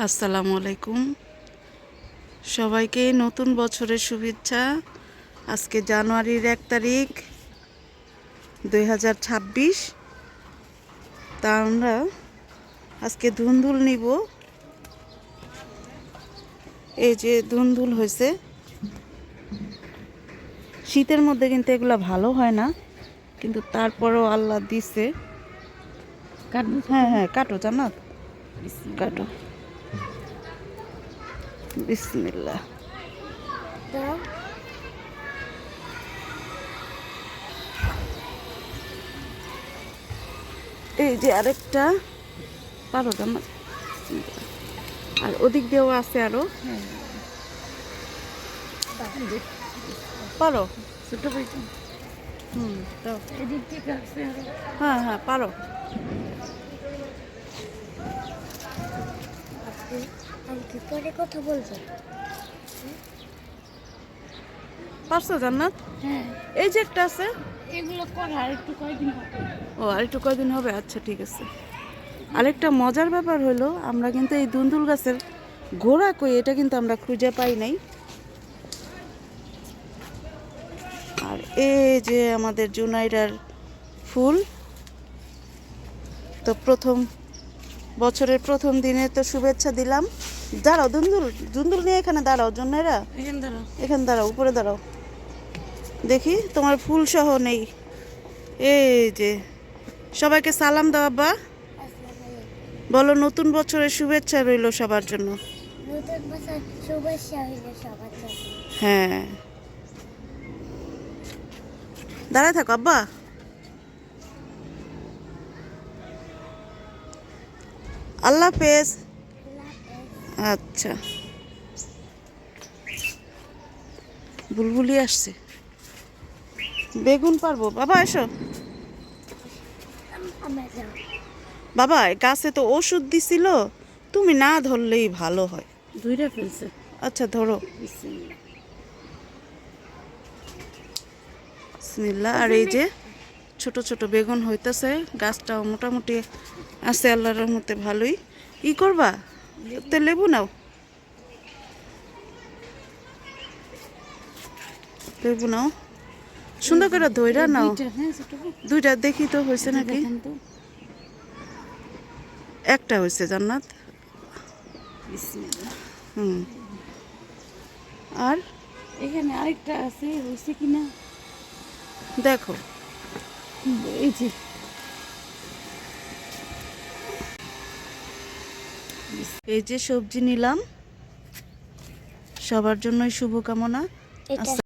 আসসালামু আলাইকুম, সবাইকে নতুন বছরের শুভেচ্ছা। আজকে জানুয়ারির 1 তারিখ 2026। তা আমরা আজকে ধুন্দুল নিব। এই যে ধুন্দুল হয়েছে, শীতের মধ্যে কিন্তু এগুলো ভালো হয় না, কিন্তু তারপরও আল্লাহ দিছে। হ্যাঁ হ্যাঁ, কাটো জান্নাত, কাটো। বিসমিল্লাহ। এই যে আরেকটা পারো জান্নাত, আর ওদিক দিয়েও আছে আরো। পারো, দাও। হ্যাঁ হ্যাঁ, পারো। পরে কথা বলবো। পারছো জান্নাত? হ্যাঁ, এই যে একটা আছে। এগুলো করা আর একটু কয়দিন হবে। ও, আর একটু কয়দিন হবে, আচ্ছা ঠিক আছে। আরেকটা মজার ব্যাপার হলো, আমরা কিন্তু এই দুন্দুল গাছের গোড়া কই এটা কিন্তু আমরা খুঁজে পাই নাই। আর এই যে আমাদের জুনাইরার ফুল। তো বছরের প্রথম দিনে তো শুভেচ্ছা দিলাম। দাঁড়াও, দুন্দুল দুন্দুল নিয়ে এখানে দাঁড়াও, জুনাইরা এখানে দাঁড়াও, উপরে দাঁড়াও, দেখি তোমার ফুল সহ নেই। এই যে সবাইকে সালাম দাও আব্বা, বলো নতুন বছরের শুভেচ্ছা রইল সবার জন্য। নতুন বছর শুভেচ্ছা হইল সবার জন্য। হ্যাঁ, দাঁড়ায় থাকো আব্বা। আল্লাহ হাফেজ। আচ্ছা, বুলবুলি আসছে। বেগুন পারবো বাবা, এসো। আমরা যাও। বাবা, গাছে তো ওষুধ দিছিল, তুমি না ধরলেই ভালো হয়। দুইটা ফেলছে। আচ্ছা ধরো। বিসমিল্লাহ। বিসমিল্লাহ। আর এই যে ছোট ছোট বেগুন হইতেছে, গাছটাও মোটামুটি আছে আল্লাহর রহমতে ভালোই। ই করবা তো, লেবু নাও, লেবু নাও, সুন্দর করে ধইরা নাও। দুইটা দেখি তো হয়েছে নাকি। একটা হয়েছে জান্নাত। হুম, আর এখানে আরেকটা আছে, হয়েছে কিনা দেখো। এই যে এই যে সবজি নিলাম, সবার জন্যই শুভকামনা।